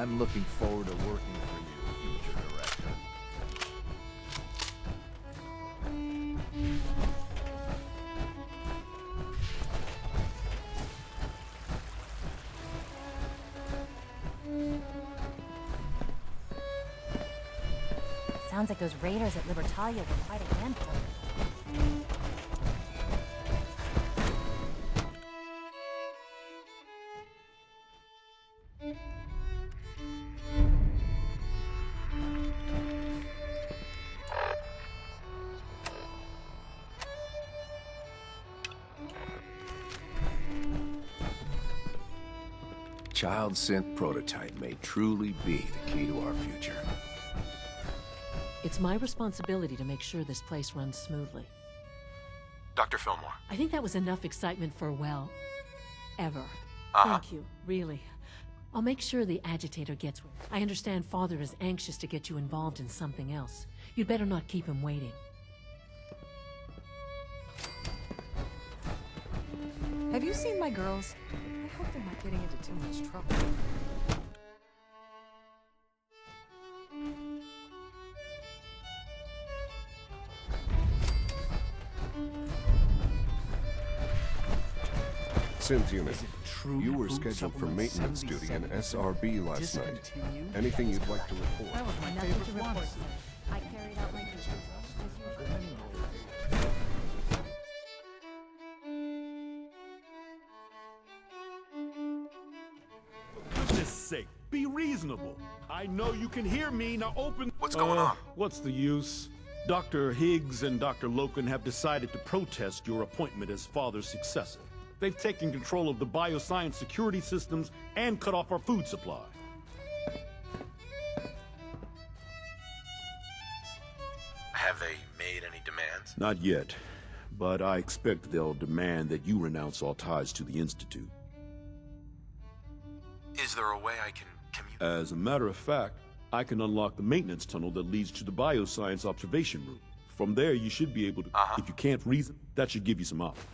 I'm looking forward to working for you, future director. Sounds like those raiders at Libertalia were quite a handful. Child synth prototype may truly be the key to our future. It's my responsibility to make sure this place runs smoothly. Dr. Fillmore. I think that was enough excitement for, well, ever. Thank you, really. I'll make sure the agitator gets one. I understand Father is anxious to get you involved in something else. You'd better not keep him waiting. Have you seen my girls? I hope they're not getting into too much trouble. Synth unit, you were scheduled for maintenance duty in SRB last night. Anything you'd like to report? That was my favorite report. I carried out my duties For goodness sake, be reasonable. I know you can hear me, now open— What's going on? What's the use? Dr. Higgs and Dr. Loken have decided to protest your appointment as Father's successor. They've taken control of the bioscience security systems and cut off our food supply. Have they made any demands? Not yet, but I expect they'll demand that you renounce all ties to the Institute. Is there a way I can commute? As a matter of fact, I can unlock the maintenance tunnel that leads to the bioscience observation room. From there, you should be able to— If you can't reason, that should give you some options.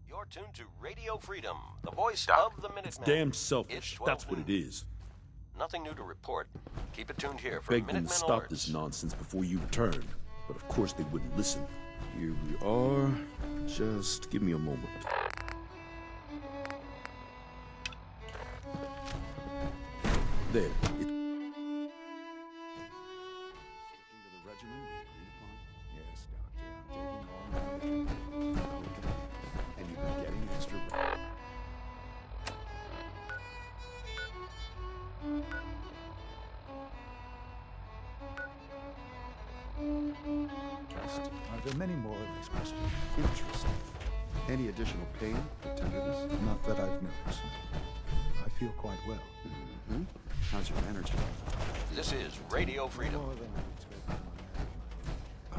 You're tuned to Radio Freedom, the voice Doc, of the Minutemen. It's damn selfish. That's what it is. Nothing new to report. Keep it tuned here for Beg them Minutemen to stop alerts. this nonsense before you return, but of course they wouldn't listen. Here we are. Just give me a moment. There. Sticking to the regimen we agreed upon? Yes, Doctor. I'm taking all my— And you've been getting extra— Are there many more of these questions? Interesting. Any additional pain or tenderness? Not that I've noticed. I feel quite well. Mm-hmm. How's your energy? This is Radio Freedom. More than I expected.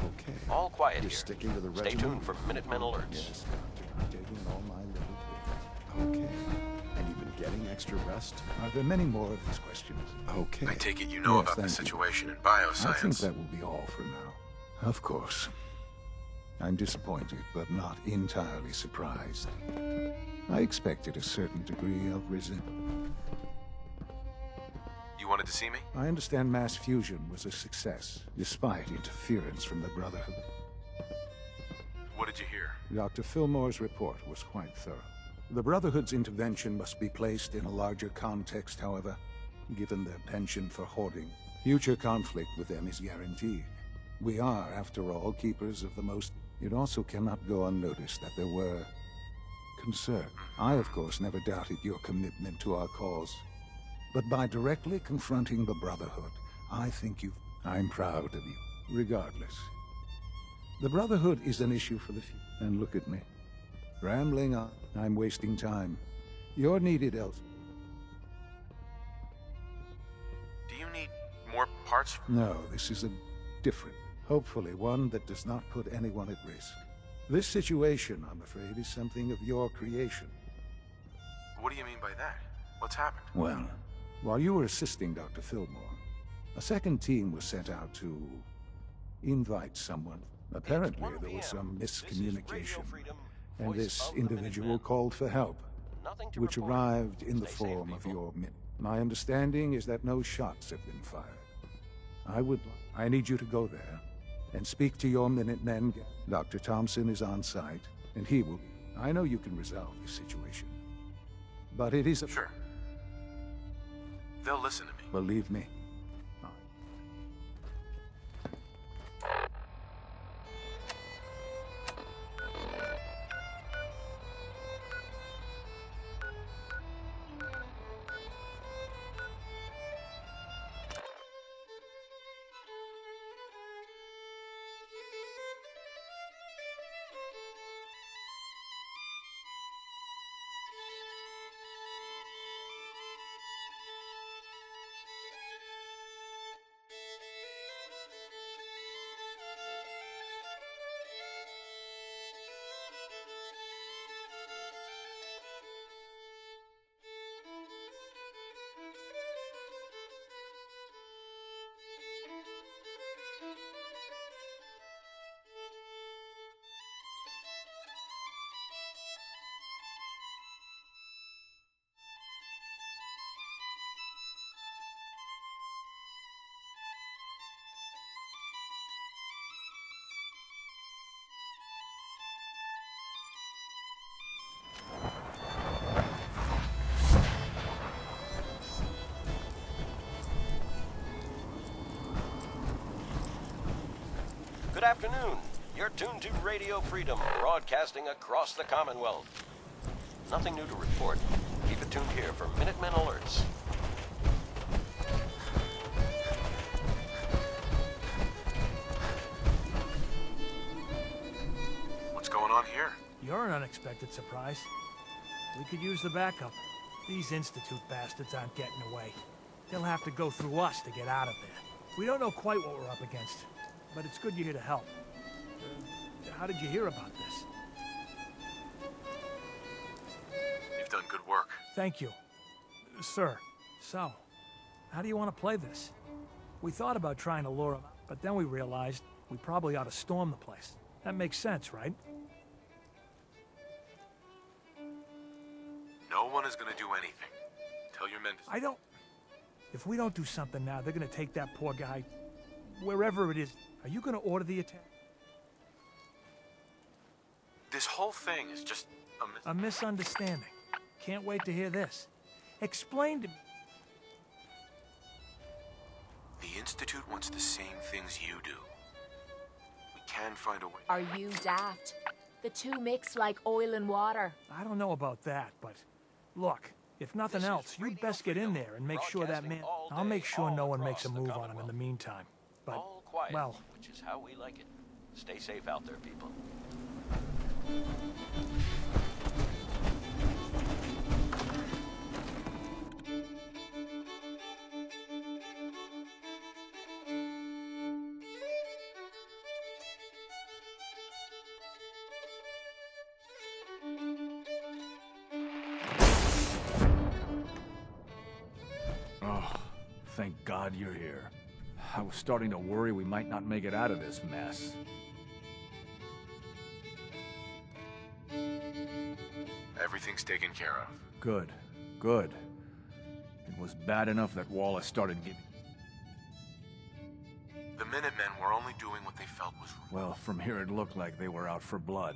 Okay. All quiet You're here. sticking to the Stay regimen? tuned for Minutemen alerts. Yes, Doctor. I'm taking all my little bits. Okay. And you've been getting extra rest? Are there many more of these questions? Okay. I take it you know Yes, about the thank you. situation in bioscience. I think that will be all for now. Of course. I'm disappointed, but not entirely surprised. I expected a certain degree of resentment. You wanted to see me? I understand mass fusion was a success, despite interference from the Brotherhood. What did you hear? Dr. Fillmore's report was quite thorough. The Brotherhood's intervention must be placed in a larger context, however, given their penchant for hoarding. Future conflict with them is guaranteed. We are, after all, keepers of the most— It also cannot go unnoticed that there were concerns. I, of course, never doubted your commitment to our cause. But by directly confronting the Brotherhood, I think I'm proud of you, regardless. The Brotherhood is an issue for the future. And look at me. Rambling on. I'm wasting time. You're needed elsewhere. Do you need more parts? No, this is a different. Hopefully one that does not put anyone at risk. This situation, I'm afraid, is something of your creation. What do you mean by that? What's happened? Well, while you were assisting Dr. Fillmore, a second team was sent out to invite someone. Apparently, there was some miscommunication, and this individual called for help, which arrived in the form of your My understanding is that no shots have been fired. I need you to go there and speak to your Minutemen. Dr. Thompson is on site, and he will. I know you can resolve this situation, but it is a... Sure. They'll listen to me. Believe me. Good afternoon. You're tuned to Radio Freedom, broadcasting across the Commonwealth. Nothing new to report. Keep it tuned here for Minutemen alerts. What's going on here? You're an unexpected surprise. We could use the backup. These Institute bastards aren't getting away. They'll have to go through us to get out of there. We don't know quite what we're up against, but it's good you're here to help. How did you hear about this? You've done good work. Thank you, sir. So, how do you want to play this? We thought about trying to lure them out, but then we realized we probably ought to storm the place. That makes sense, right? No one is gonna do anything. Tell your men to... If we don't do something now, they're gonna take that poor guy wherever it is. Are you gonna order the attack? This whole thing is just a misunderstanding. Can't wait to hear this. Explain to me. The Institute wants the same things you do. We can find a way. Are you daft? The two mix like oil and water. I don't know about that, but look, if nothing else, you'd best get in there and make sure that man... I'll make sure no one makes a move on him in the meantime. But, all quiet, well... which is how we like it. Stay safe out there, people. Oh, thank God you're here. I was starting to worry we might not make it out of this mess. Everything's taken care of. Good. Good. It was bad enough that Wallace started giving... The Minutemen were only doing what they felt was right. Well, from here it looked like they were out for blood.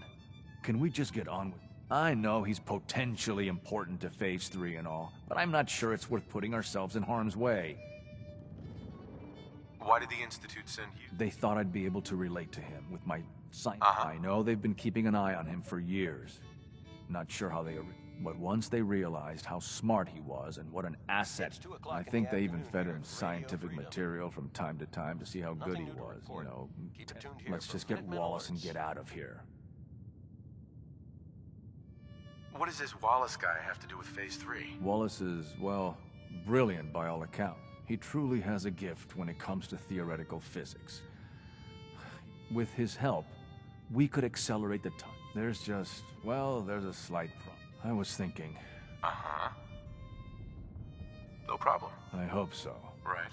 Can we just get on with it? I know he's potentially important to Phase 3 and all, but I'm not sure it's worth putting ourselves in harm's way. Why did the Institute send you? They thought I'd be able to relate to him with my sight. Uh-huh. I know they've been keeping an eye on him for years. Not sure how they... But once they realized how smart he was and what an asset, I think they even fed him scientific material from time to time to see how good he was, you know. Let's just get Wallace and get out of here. What does this Wallace guy have to do with Phase 3? Wallace is, well, brilliant by all accounts. He truly has a gift when it comes to theoretical physics. With his help, we could accelerate the time. There's just, well, there's a slight problem. I was thinking... Uh-huh. No problem. I hope so. Right.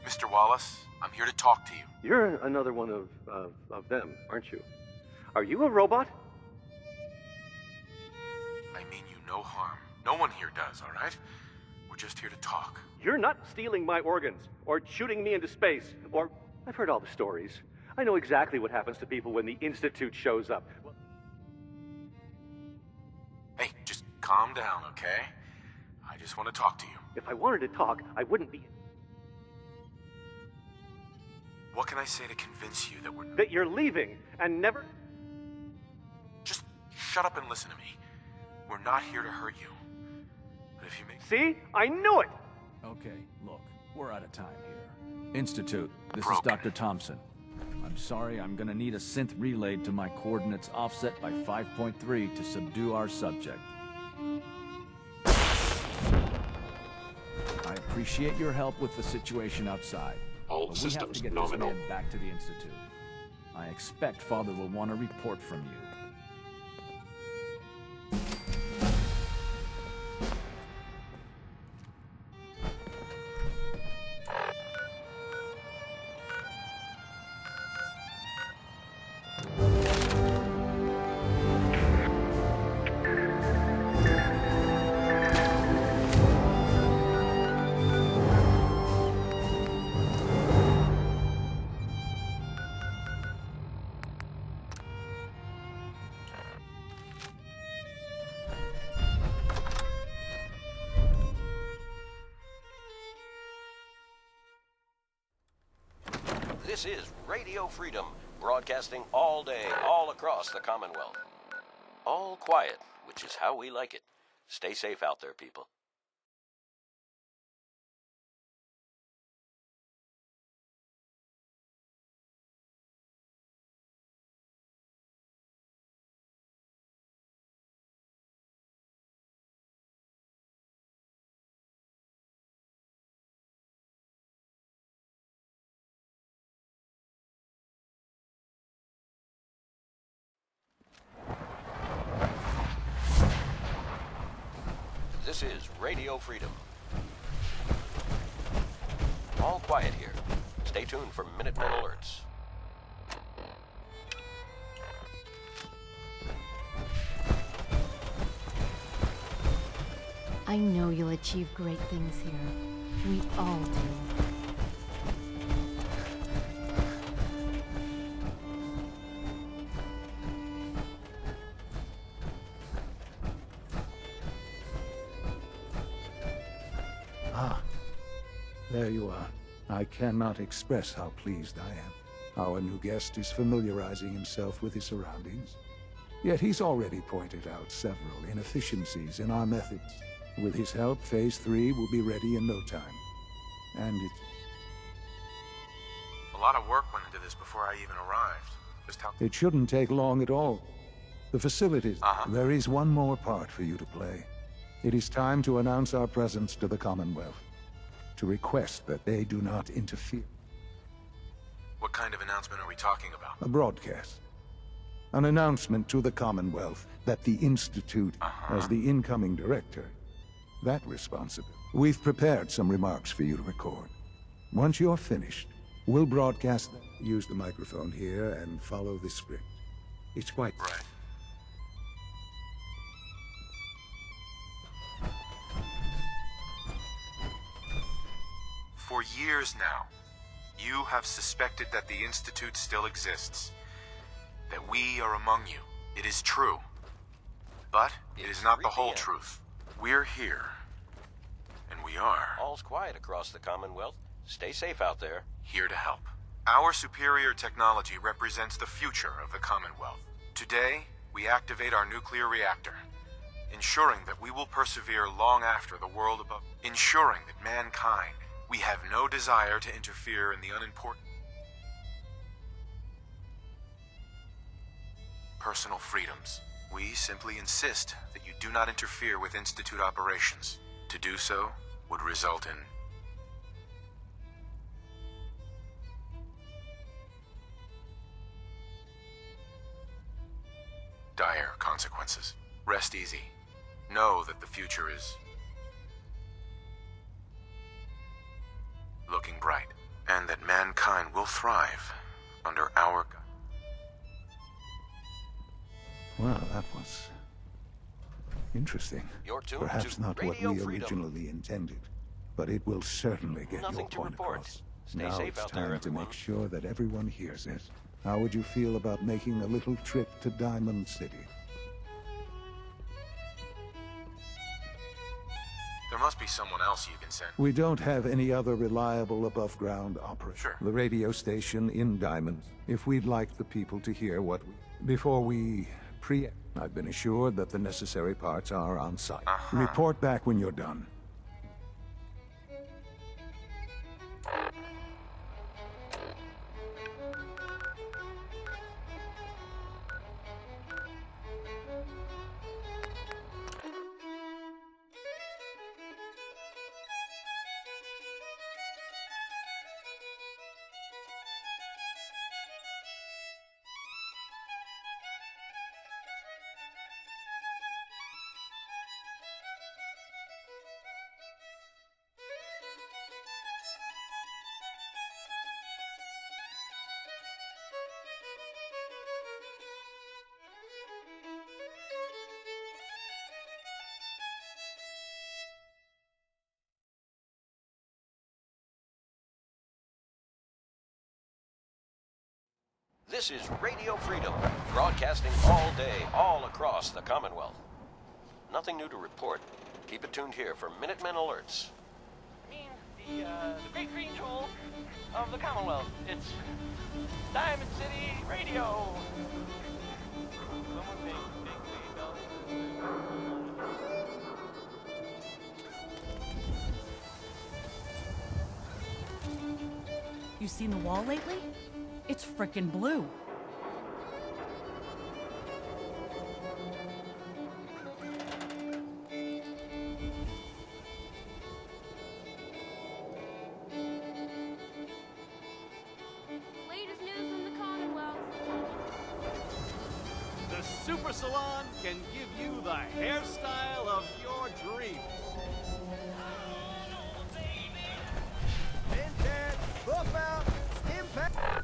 Mr. Wallace, I'm here to talk to you. You're another one of them, aren't you? Are you a robot? I mean you no harm. No one here does, all right? We're just here to talk. You're not stealing my organs, or shooting me into space, or... I've heard all the stories. I know exactly what happens to people when the Institute shows up. Hey, just calm down, okay? I just want to talk to you. If I wanted to talk, I wouldn't be... What can I say to convince you that we're... That you're leaving, and never... Just shut up and listen to me. We're not here to hurt you. But if you make... See? I knew it! Okay, look, we're out of time here. Institute, this is Dr. Thompson. I'm sorry, I'm gonna need a synth relayed to my coordinates offset by 5.3 to subdue our subject. I appreciate your help with the situation outside. All but we have systems to get nominal. this man back to the Institute. I expect Father will want a report from you. This is Radio Freedom, broadcasting all day, all across the Commonwealth. All quiet, which is how we like it. Stay safe out there, people. This is Radio Freedom. All quiet here. Stay tuned for Minutemen alerts. I know you'll achieve great things here. We all do. There you are. I cannot express how pleased I am. Our new guest is familiarizing himself with his surroundings. Yet he's already pointed out several inefficiencies in our methods. With his help, Phase 3 will be ready in no time. And it's... A lot of work went into this before I even arrived. Just how... It shouldn't take long at all. The facilities... There is one more part for you to play. It is time to announce our presence to the Commonwealth. To request that they do not interfere. What kind of announcement are we talking about? A broadcast. An announcement to the Commonwealth that the Institute, as the incoming director, that responsible. We've prepared some remarks for you to record. Once you're finished, we'll broadcast them. Use the microphone here and follow the script. It's quite... Right. For years now, you have suspected that the Institute still exists. That we are among you. It is true. But it is not the whole truth. We're here. And we are... All's quiet across the Commonwealth. Stay safe out there. Here to help. Our superior technology represents the future of the Commonwealth. Today, we activate our nuclear reactor, ensuring that we will persevere long after the world above. Ensuring that mankind... We have no desire to interfere in the unimportant personal freedoms. We simply insist that you do not interfere with Institute operations. To do so would result in dire consequences. Rest easy. Know that the future is looking bright. And that mankind will thrive under our... Well, that was interesting. You're tuned Perhaps to not what Radio we Freedom. originally intended, but it will certainly get Nothing your to point report. across. Stay Now safe it's out there, time to everyone. make sure that everyone hears it. How would you feel about making a little trip to Diamond City? There must be someone else you can send. We don't have any other reliable above-ground operator. Sure. The radio station in Diamond. If we'd like the people to hear what we... Before we I've been assured that the necessary parts are on site. Report back when you're done. This is Radio Freedom, broadcasting all day, all across the Commonwealth. Nothing new to report. Keep it tuned here for Minutemen alerts. I mean, the Great Green Jewel of the Commonwealth. It's Diamond City Radio. Someone make You seen the wall lately? It's frickin' blue. Latest news from the Commonwealth. The Super Salon can give you the hairstyle of your dreams. Intent, buff out, impact.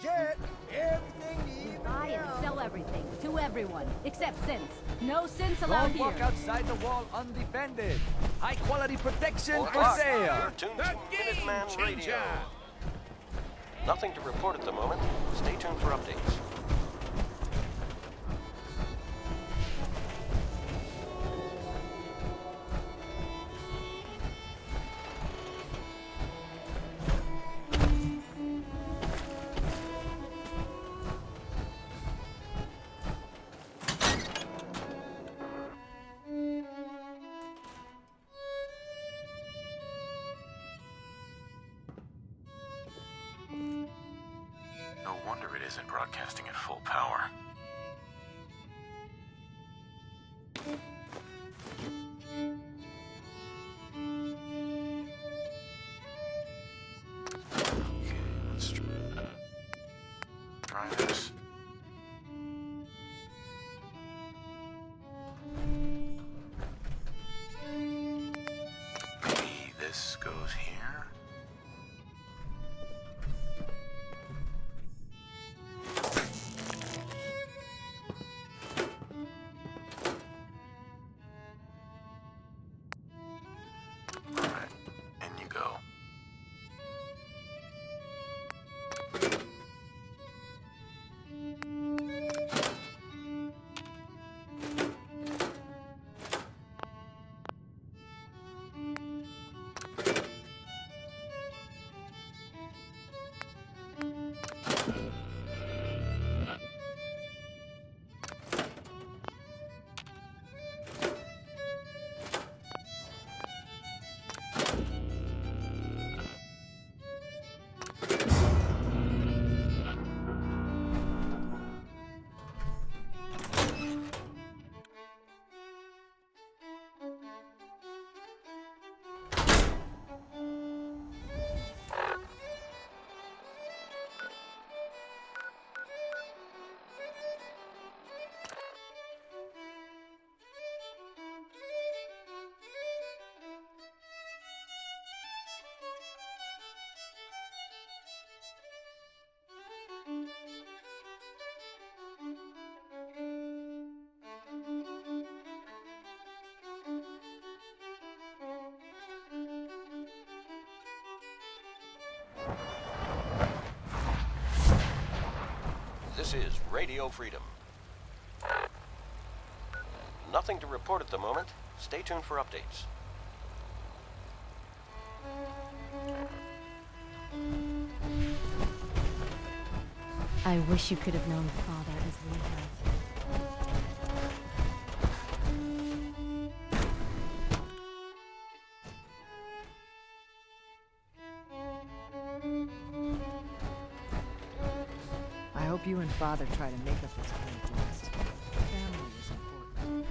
Jet, everything you need. Buy and sell everything to everyone except synths. No synths allowed Don't here. walk outside the wall undefended. High quality protection Or for us. sale. You're tuned to Minuteman Radio. Nothing to report at the moment. Stay tuned for updates. No wonder it isn't broadcasting at full power. Okay, let's try this. Maybe this goes here. This is Radio Freedom. Nothing to report at the moment. Stay tuned for updates. I wish you could have known Father as we have. I hope you and Father try to make up this kind of lost. Family is important.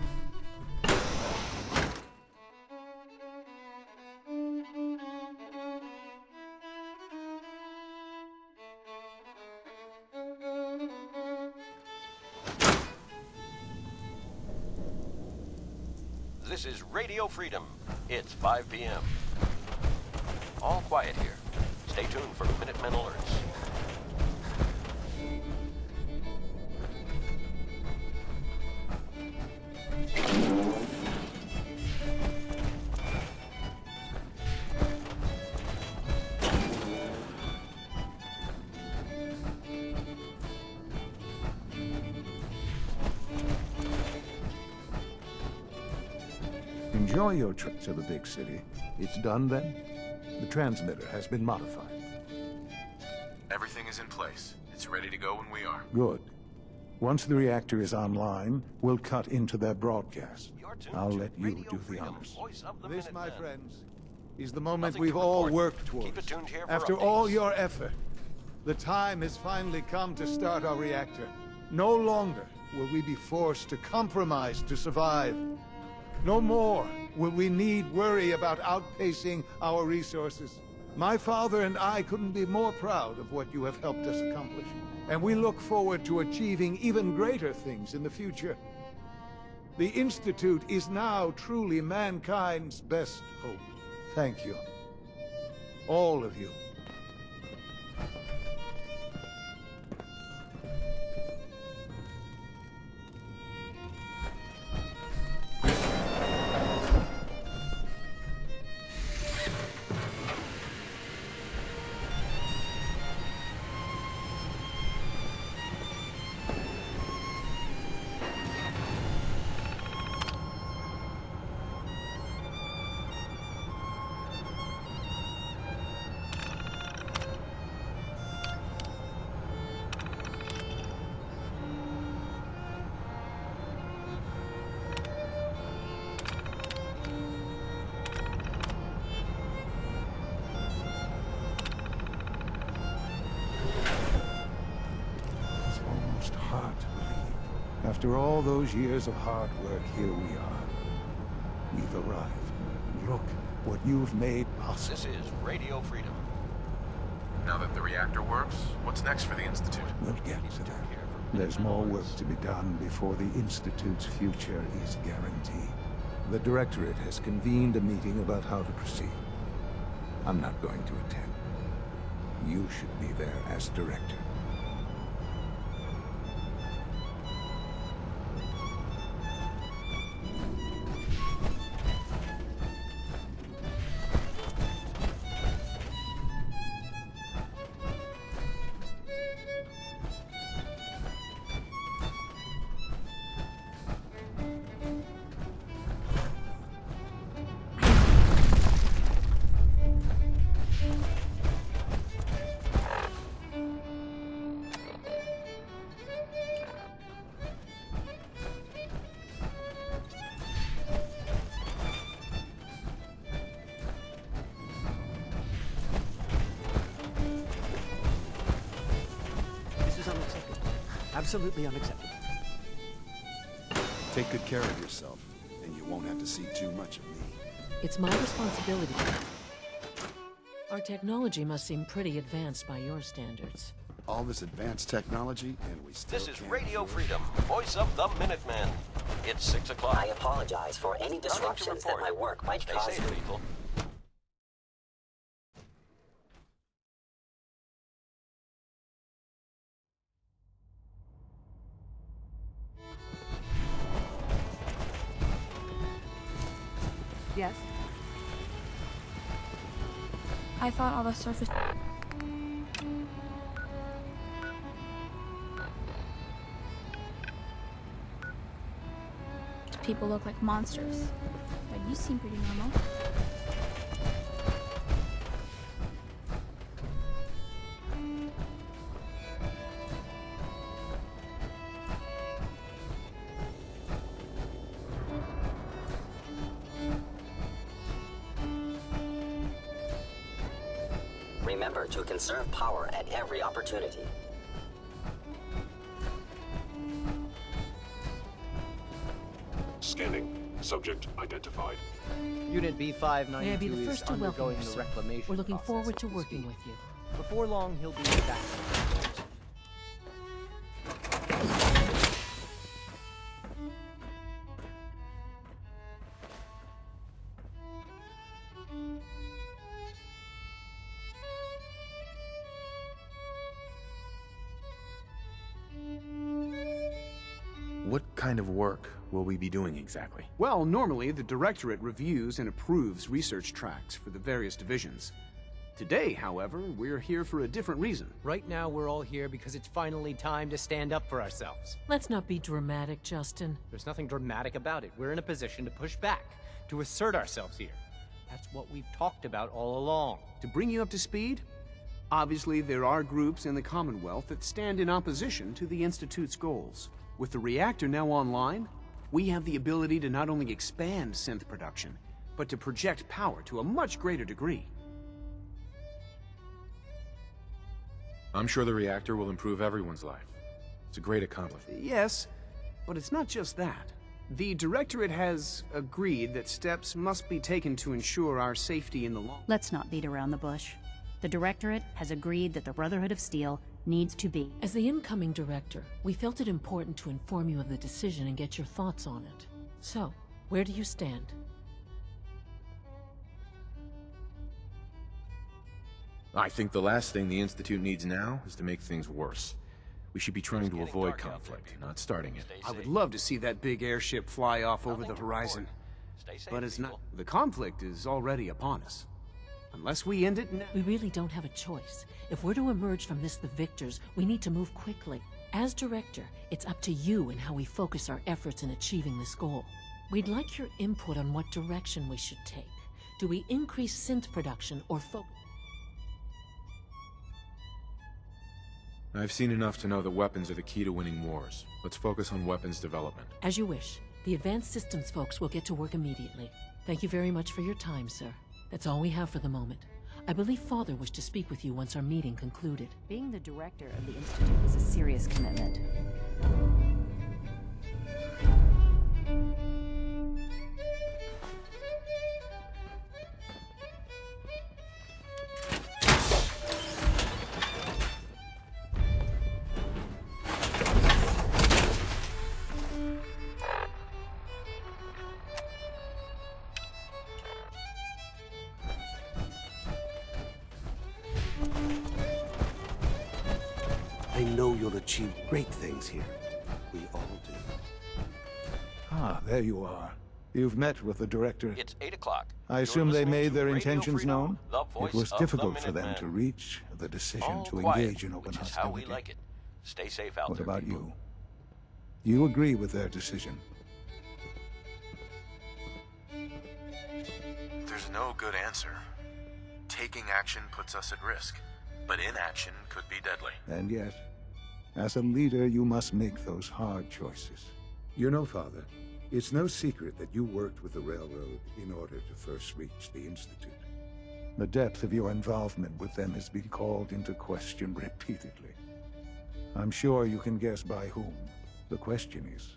This is Radio Freedom. It's 5 p.m. All quiet here. Stay tuned for Minutemen alerts. Enjoy your trip to the big city. It's done then? The transmitter has been modified. Everything is in place. It's ready to go when we are. Good. Once the reactor is online, we'll cut into their broadcast. I'll let you do the honors. This, my friends, is the moment we've all worked towards. After all your effort, the time has finally come to start our reactor. No longer will we be forced to compromise to survive. No more will we need worry about outpacing our resources. My father and I couldn't be more proud of what you have helped us accomplish, and we look forward to achieving even greater things in the future. The Institute is now truly mankind's best hope. Thank you. All of you. Hard to believe. After all those years of hard work, here we are. We've arrived. Look what you've made possible. This is Radio Freedom. Now that the reactor works, what's next for the Institute? We'll get to that. There's more work to be done before the Institute's future is guaranteed. The Directorate has convened a meeting about how to proceed. I'm not going to attend. You should be there as Director. Absolutely unacceptable. Take good care of yourself, and you won't have to see too much of me. It's my responsibility. Our technology must seem pretty advanced by your standards. All this advanced technology, and we still This is Radio Freedom, voice of the Minutemen. It's 6 o'clock. I apologize for any disruptions that my work might Stay cause. safe, people. Yes? I thought all the surface... people look like monsters. But you seem pretty normal. Remember to conserve power at every opportunity. Scanning. Subject identified. Unit B592 May I be the is first to welcome undergoing you, the sir. reclamation We're looking process forward of to the working speed. with you. Before long, he'll be back. What kind of work will we be doing exactly? Well, normally the Directorate reviews and approves research tracks for the various divisions. Today, however, we're here for a different reason. Right now, we're all here because it's finally time to stand up for ourselves. Let's not be dramatic, Justin. There's nothing dramatic about it. We're in a position to push back, to assert ourselves here. That's what we've talked about all along. To bring you up to speed, obviously there are groups in the Commonwealth that stand in opposition to the Institute's goals. With the reactor now online, we have the ability to not only expand synth production, but to project power to a much greater degree. I'm sure the reactor will improve everyone's life. It's a great accomplishment. Yes, but it's not just that. The Directorate has agreed that steps must be taken to ensure our safety in the long. Let's not beat around the bush. The Directorate has agreed that the Brotherhood of Steel needs to be. As the incoming director, we felt it important to inform you of the decision and get your thoughts on it. So, where do you stand? I think the last thing the Institute needs now is to make things worse. We should be trying to avoid conflict, not starting it. I would love to see that big airship fly off over the horizon. But it's not. The conflict is already upon us. Unless we end it now. We really don't have a choice. If we're to emerge from this the victors, we need to move quickly. As director, it's up to you and how we focus our efforts in achieving this goal. We'd like your input on what direction we should take. Do we increase synth production or focus? I've seen enough to know that weapons are the key to winning wars. Let's focus on weapons development. As you wish. The Advanced Systems folks will get to work immediately. Thank you very much for your time, sir. That's all we have for the moment. I believe Father wished to speak with you once our meeting concluded. Being the director of the Institute is a serious commitment. I know you'll achieve great things here. We all do. Ah, there you are. You've met with the director. It's 8 o'clock. I assume they made their intentions Freedom, known? the voice It was of difficult the for them Minutemen. to reach the decision All to quiet, engage in open which is how we hostility. like it. Stay safe out What there. about you? You agree with their decision? There's no good answer. Taking action puts us at risk, but inaction could be deadly. And yet, as a leader, you must make those hard choices. You know, Father, it's no secret that you worked with the Railroad in order to first reach the Institute. The depth of your involvement with them has been called into question repeatedly. I'm sure you can guess by whom. The question is,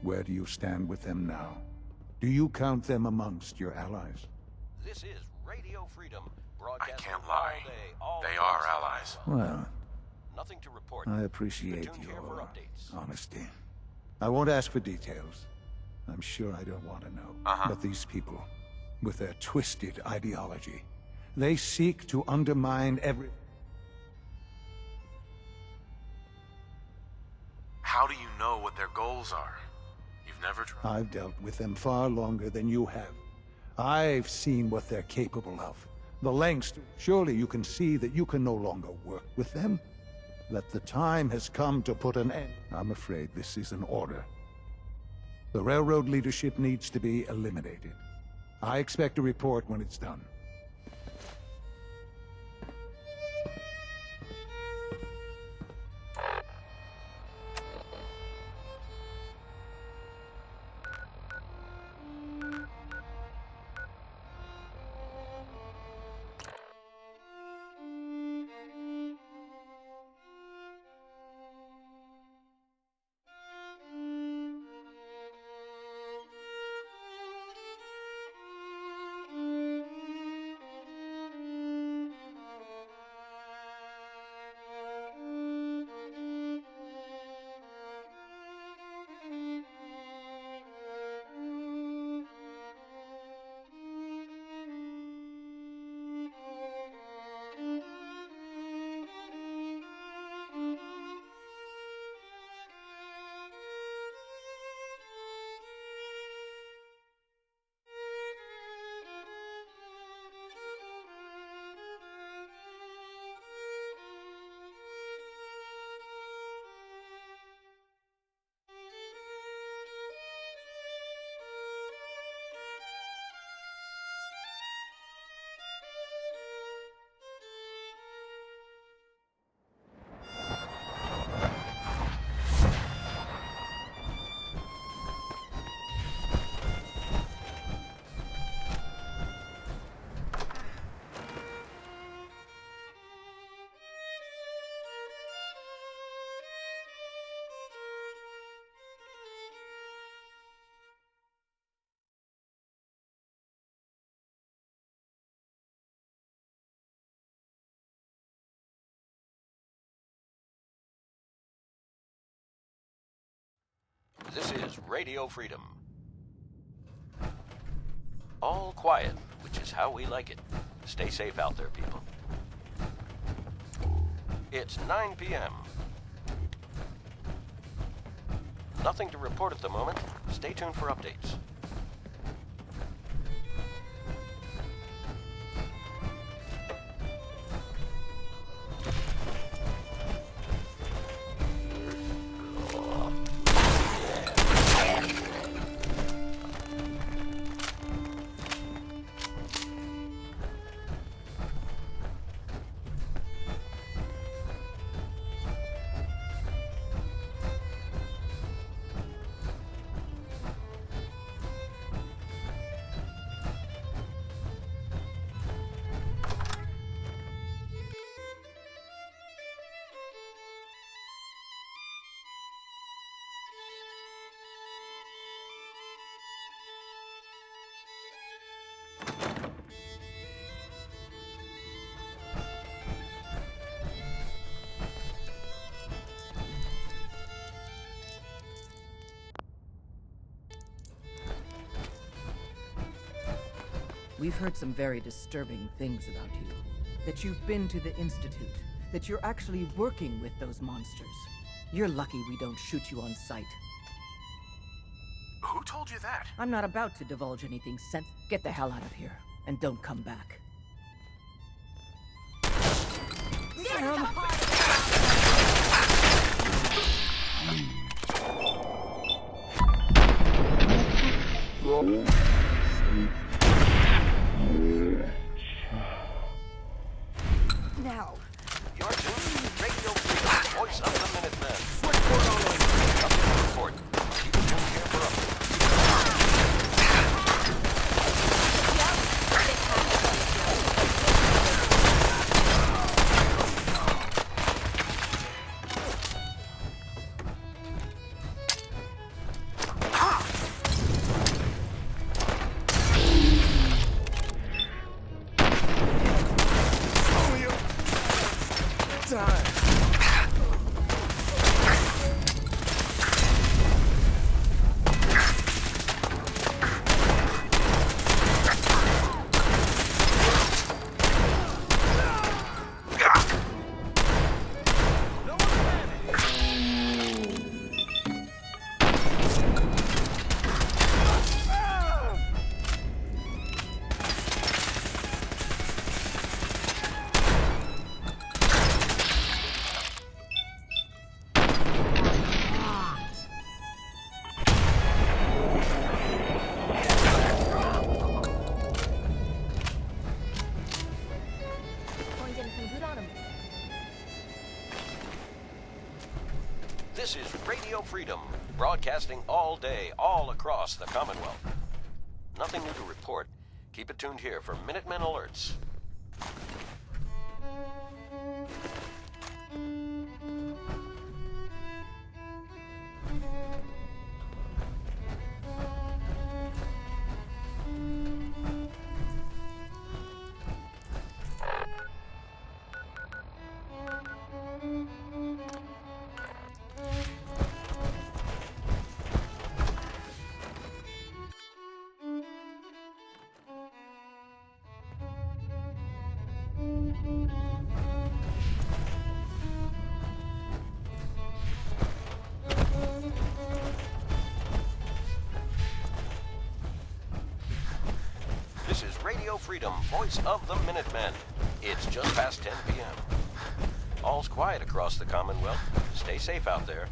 where do you stand with them now? Do you count them amongst your allies? This is Radio Freedom. I can't lie. They are allies. Well, Nothing to report. I appreciate Platoon here for your updates. honesty. I won't ask for details. I'm sure I don't want to know. But these people, with their twisted ideology, they seek to undermine every... How do you know what their goals are? You've never tried? I've dealt with them far longer than you have. I've seen what they're capable of. The lengths. Surely you can see that you can no longer work with them. That the time has come to put an end. I'm afraid this is an order. The railroad leadership needs to be eliminated. I expect a report when it's done. This is Radio Freedom. All quiet, which is how we like it. Stay safe out there, people. It's 9 p.m. Nothing to report at the moment. Stay tuned for updates. We've heard some very disturbing things about you. That you've been to the Institute. That you're actually working with those monsters. You're lucky we don't shoot you on sight. Who told you that? I'm not about to divulge anything Get the hell out of here, and don't come back. Now. You're tuned to Radio Freedom, voice of the Minutemen. Switchboard all over. Nothing to report. Keep tuned here for updates. broadcasting all day, all across the Commonwealth. Nothing new to report. Keep it tuned here for Minutemen alerts. This is Radio Freedom, voice of the Minutemen. It's just past 10 p.m. All's quiet across the Commonwealth. Stay safe out there.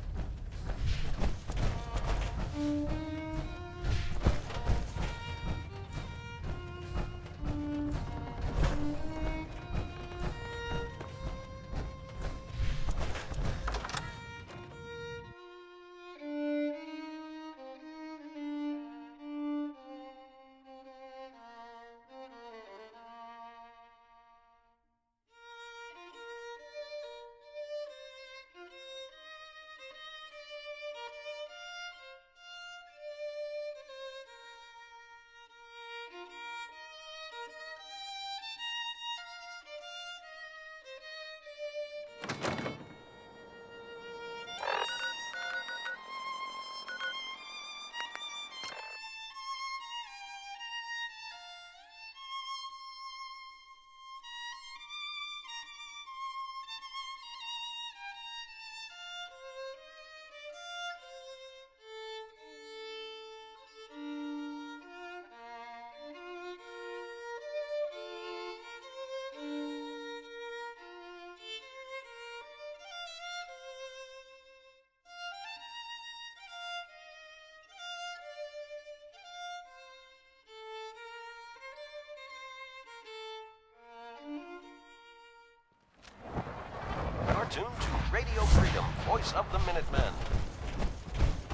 You're tuned to Radio Freedom, voice of the Minutemen.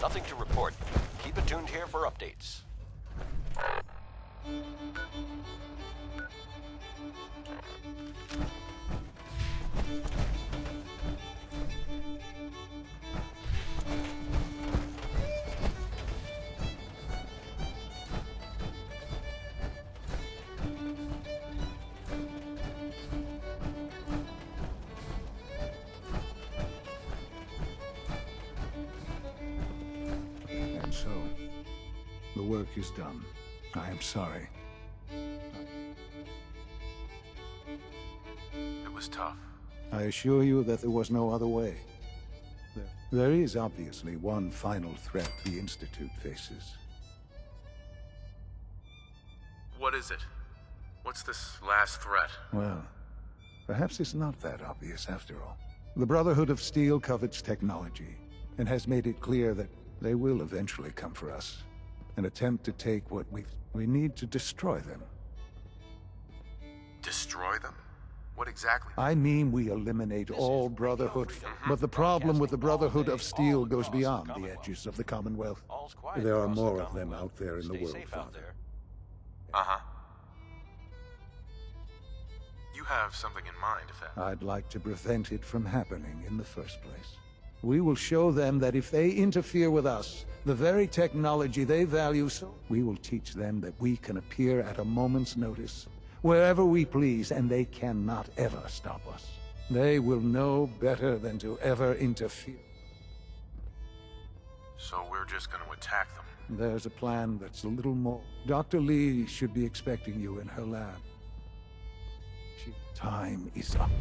Nothing to report. Keep it tuned here for updates. And so, the work is done. I am sorry. It was tough. I assure you that there was no other way. There is obviously one final threat the Institute faces. What is it? What's this last threat? Well, perhaps it's not that obvious after all. The Brotherhood of Steel covets technology, and has made it clear that they will eventually come for us, and attempt to take what we need to destroy them. Destroy them? What exactly? I mean we eliminate all Brotherhood, but the problem with the Brotherhood of Steel goes beyond the edges of the Commonwealth. There are more of them out there in the world, Father. Uh-huh. You have something in mind, if that... I'd like to prevent it from happening in the first place. We will show them that if they interfere with us, the very technology they value so, we will teach them that we can appear at a moment's notice, wherever we please, and they cannot ever stop us. They will know better than to ever interfere. So we're just going to attack them? There's a plan that's a little more. Dr. Lee should be expecting you in her lab. Time is up.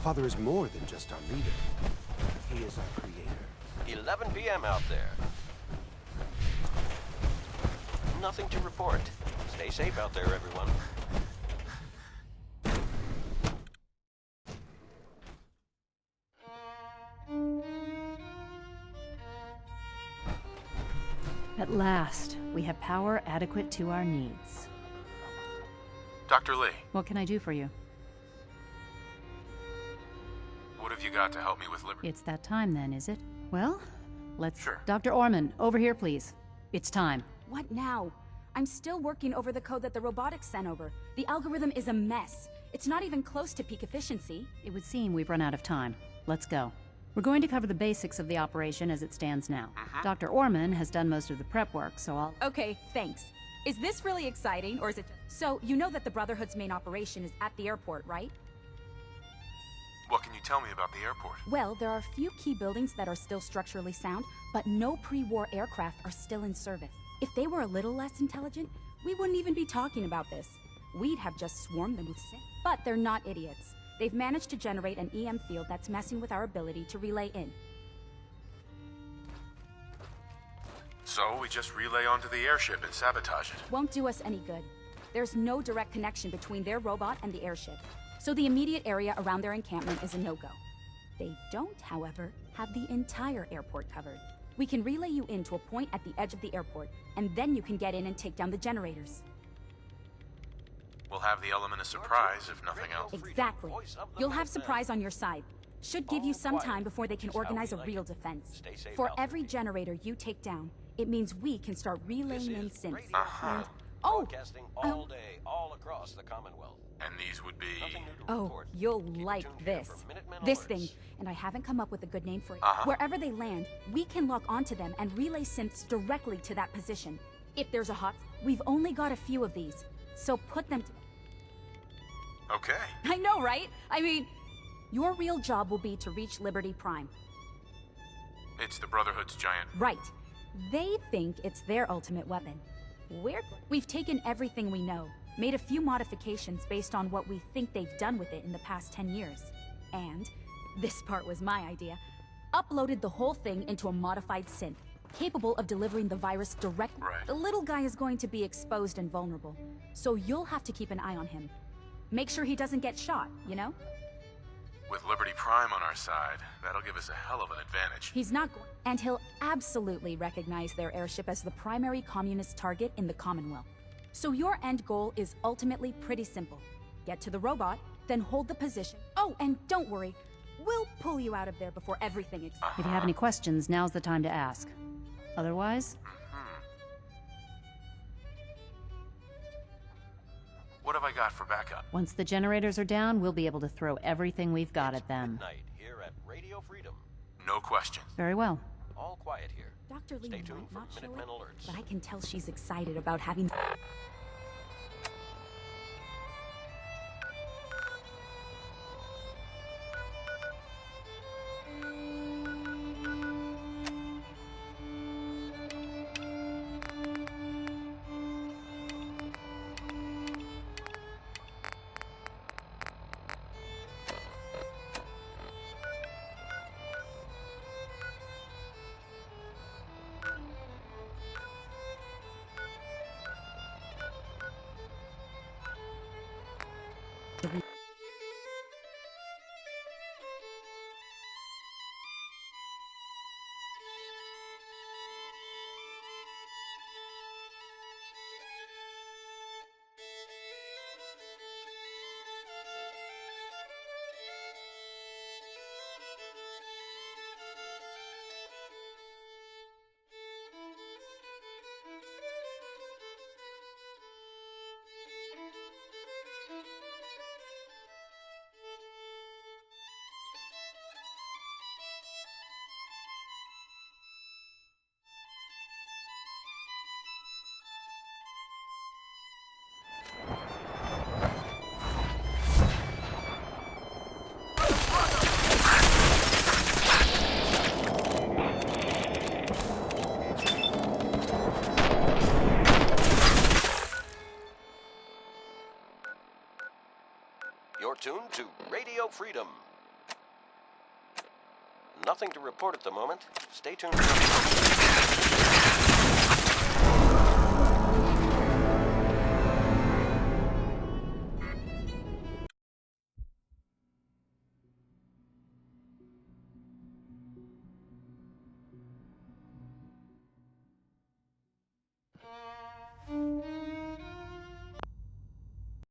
Father is more than just our leader. He is our creator. 11 p.m. out there. Nothing to report. Stay safe out there, everyone. last, we have power adequate to our needs. Dr. Lee, What can I do for you? what have you got to help me with Liberty? It's that time then, is it? Well, let's... Sure. Dr. Orman, over here, please. It's time. What now? I'm still working over the code that the robotics sent over. The algorithm is a mess. It's not even close to peak efficiency. It would seem we've run out of time. Let's go. We're going to cover the basics of the operation as it stands now. Dr. Orman has done most of the prep work, so I'll... Okay, thanks. Is this really exciting, or is it just... So, you know that the Brotherhood's main operation is at the airport, right? What can you tell me about the airport? Well, there are a few key buildings that are still structurally sound, but no pre-war aircraft are still in service. If they were a little less intelligent, we wouldn't even be talking about this. We'd have just swarmed them with sin. But they're not idiots. They've managed to generate an EM field that's messing with our ability to relay in. So we just relay onto the airship and sabotage it. Won't do us any good. There's no direct connection between their robot and the airship, so the immediate area around their encampment is a no-go. They don't, however, have the entire airport covered. We can relay you in to a point at the edge of the airport, and then you can get in and take down the generators. We'll have the element of surprise, if nothing else. Exactly. You'll have surprise on your side. Should give you some time before they can organize a real defense. For every generator you take down, it means we can start relaying in synths. And, Broadcasting all day, all across the Commonwealth. And these would be... Oh, you'll like this. This thing, and I haven't come up with a good name for it. Wherever they land, we can lock onto them and relay synths directly to that position. If there's a hot... We've only got a few of these, so put them... Okay. I know, right? I mean, your real job will be to reach Liberty Prime. It's the Brotherhood's giant... Right. They think it's their ultimate weapon. We've taken everything we know, made a few modifications based on what we think they've done with it in the past 10 years. And, this part was my idea, uploaded the whole thing into a modified synth, capable of delivering the virus directly. Right. The little guy is going to be exposed and vulnerable, so you'll have to keep an eye on him. Make sure he doesn't get shot, you know? With Liberty Prime on our side, that'll give us a hell of an advantage. He's not going... And he'll absolutely recognize their airship as the primary communist target in the Commonwealth. So your end goal is ultimately pretty simple. Get to the robot, then hold the position. Oh, and don't worry. We'll pull you out of there before everything explodes. If you have any questions, now's the time to ask. Otherwise... What have I got for backup? Once the generators are down, we'll be able to throw everything we've got at them. Midnight here at Radio Freedom. No questions. Very well. All quiet here. Dr. Lee Stay tuned might for not show Minutemen it, alerts. but I can tell she's excited about having... You're tuned to Radio Freedom. Nothing to report at the moment. Stay tuned.